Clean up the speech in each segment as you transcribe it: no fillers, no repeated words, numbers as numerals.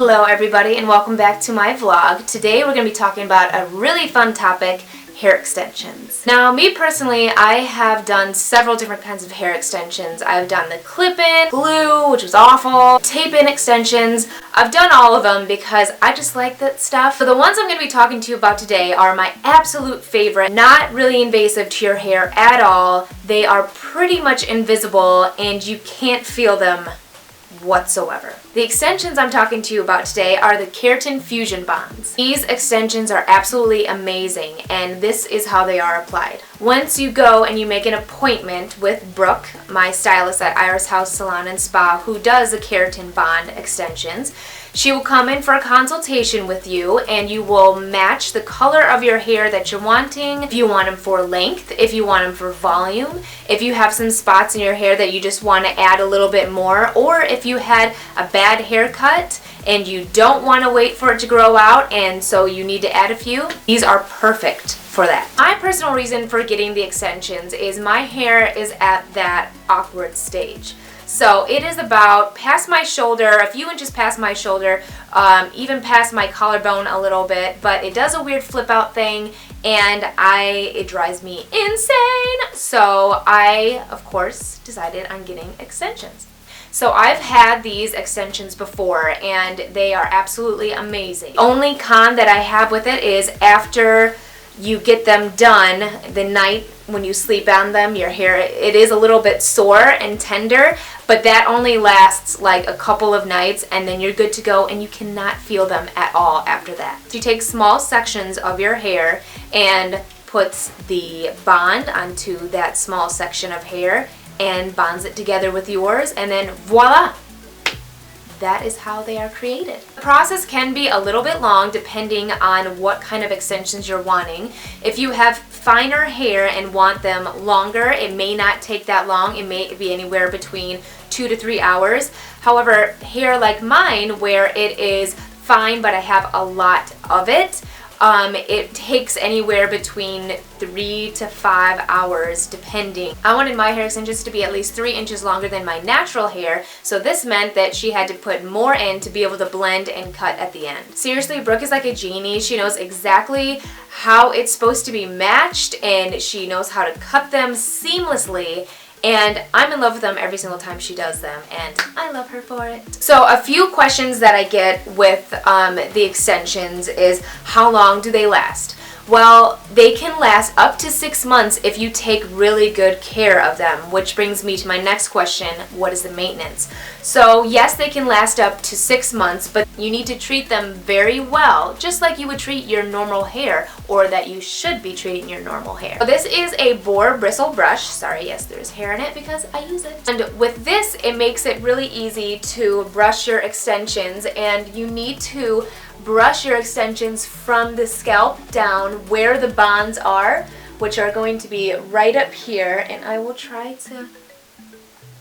Hello everybody and welcome back to my vlog. Today we're going to be talking about a really fun topic, hair extensions. Now me personally, I have done several different kinds of hair extensions. I've done the clip-in, glue, which was awful, tape-in extensions. I've done all of them because I just like that stuff. So the ones I'm going to be talking to you about today are my absolute favorite, not really invasive to your hair at all. They are pretty much invisible and you can't feel them whatsoever. The extensions I'm talking to you about today are the Keratin Fusion Bonds. These extensions are absolutely amazing and this is how they are applied. Once you go and you make an appointment with Brooke, my stylist at Iris House Salon and Spa, who does the Keratin Bond extensions, she will come in for a consultation with you and you will match the color of your hair that you're wanting. If you want them for length, if you want them for volume, if you have some spots in your hair that you just want to add a little bit more, or if you had a bad haircut and you don't want to wait for it to grow out and so you need to add a few, these are perfect for that. My personal reason for getting the extensions is my hair is at that awkward stage. So it is about past my shoulder, a few inches past my shoulder, even past my collarbone a little bit, but it does a weird flip out thing and it drives me insane. So I, of course, decided on getting extensions. So I've had these extensions before and they are absolutely amazing. The only con that I have with it is after you get them done, the night when you sleep on them, your hair, it is a little bit sore and tender, but that only lasts like a couple of nights and then you're good to go and you cannot feel them at all after that. So you take small sections of your hair and puts the bond onto that small section of hair and bonds it together with yours, and then voila! That is how they are created. The process can be a little bit long depending on what kind of extensions you're wanting. If you have finer hair and want them longer, it may not take that long. It may be anywhere between 2 to 3 hours. However, hair like mine, where it is fine but I have a lot of it, it takes anywhere between 3 to 5 hours depending. I wanted my hair extensions to be at least 3 inches longer than my natural hair, so this meant that she had to put more in to be able to blend and cut at the end. Seriously, Brooke is like a genie. She knows exactly how it's supposed to be matched and she knows how to cut them seamlessly. And I'm in love with them every single time she does them, and I love her for it. So a few questions that I get with the extensions is, how long do they last? Well, they can last up to 6 months if you take really good care of them, which brings me to my next question, what is the maintenance? So yes, they can last up to 6 months, but you need to treat them very well, just like you would treat your normal hair, or that you should be treating your normal hair. So this is a boar bristle brush. Sorry, yes, there's hair in it because I use it. And with this, it makes it really easy to brush your extensions, and you need to brush your extensions from the scalp down where the bonds are, which are going to be right up here, and I will try to,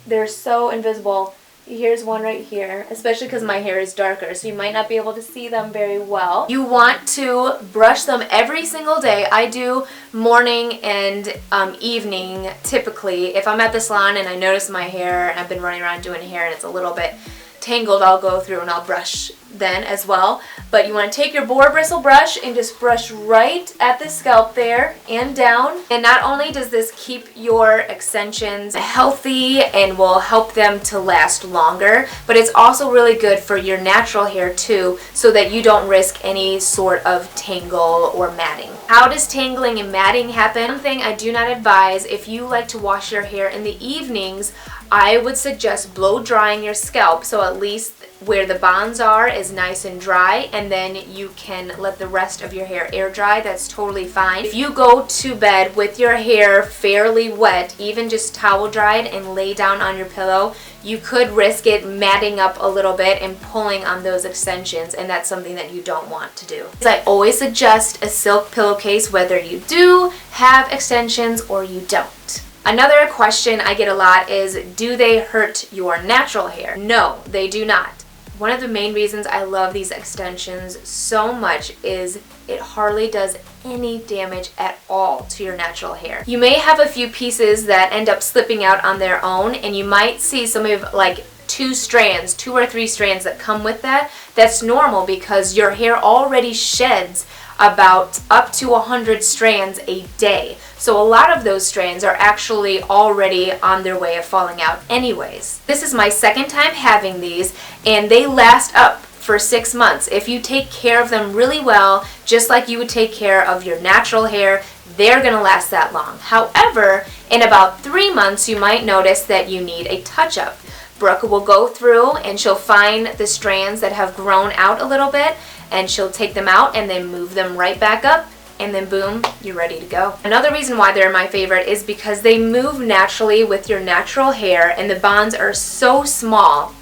they're so invisible. Here's one right here, especially because my hair is darker, so you might not be able to see them very well. You want to brush them every single day. I do morning and evening typically. If I'm at the salon and I notice my hair and I've been running around doing hair and it's a little bit tangled, I'll go through and I'll brush then as well. But you want to take your boar bristle brush and just brush right at the scalp there and down. And not only does this keep your extensions healthy and will help them to last longer, but it's also really good for your natural hair too, so that you don't risk any sort of tangle or matting. How does tangling and matting happen? One thing I do not advise, if you like to wash your hair in the evenings, I would suggest blow drying your scalp so at least where the bonds are is nice and dry, and then you can let the rest of your hair air dry. That's totally fine. If you go to bed with your hair fairly wet, even just towel dried, and lay down on your pillow, you could risk it matting up a little bit and pulling on those extensions, and that's something that you don't want to do. I always suggest a silk pillowcase whether you do have extensions or you don't. Another question I get a lot is, do they hurt your natural hair? No, they do not. One of the main reasons I love these extensions so much is it hardly does any damage at all to your natural hair. You may have a few pieces that end up slipping out on their own, and you might see some of like 2 strands, 2 or 3 strands that come with that, that's normal because your hair already sheds about up to 100 strands a day. So a lot of those strands are actually already on their way of falling out anyways. This is my second time having these, and they last up for 6 months. If you take care of them really well, just like you would take care of your natural hair, they're going to last that long. However, in about 3 months, you might notice that you need a touch-up. Brooke will go through and she'll find the strands that have grown out a little bit, and she'll take them out and then move them right back up, and then boom, you're ready to go. Another reason why they're my favorite is because they move naturally with your natural hair, and the bonds are so small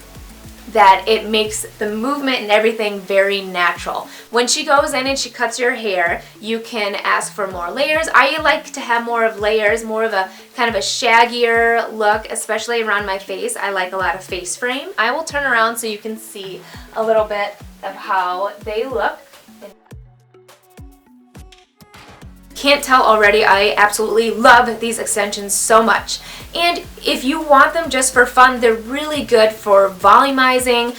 that it makes the movement and everything very natural. When she goes in and she cuts your hair, you can ask for more layers. I like to have more of layers, more of a kind of a shaggier look, especially around my face. I like a lot of face frame. I will turn around so you can see a little bit of how they look. Can't tell already, I absolutely love these extensions so much. And if you want them just for fun, they're really good for volumizing,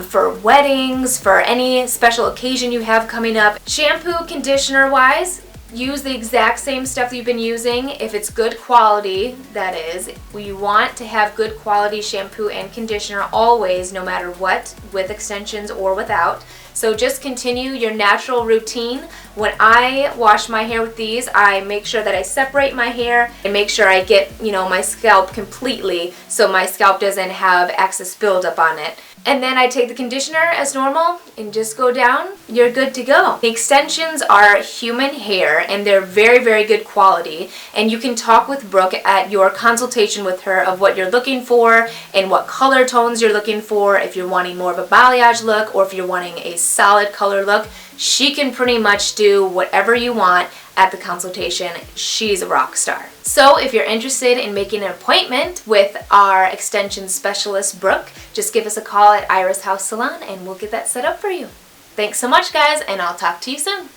for weddings, for any special occasion you have coming up. Shampoo, conditioner wise, use the exact same stuff you've been using. If it's good quality, that is. We want to have good quality shampoo and conditioner always, no matter what, with extensions or without. So just continue your natural routine. When I wash my hair with these, I make sure that I separate my hair and make sure I get, my scalp completely so my scalp doesn't have excess buildup on it. And then I take the conditioner as normal and just go down. You're good to go. The extensions are human hair and they're very, very good quality. And you can talk with Brooke at your consultation with her of what you're looking for and what color tones you're looking for. If you're wanting more of a balayage look or if you're wanting a solid color look, she can pretty much do whatever you want at the consultation. She's a rock star. So if you're interested in making an appointment with our extension specialist, Brooke, just give us a call at Iris House Salon and we'll get that set up for you. Thanks so much, guys, and I'll talk to you soon.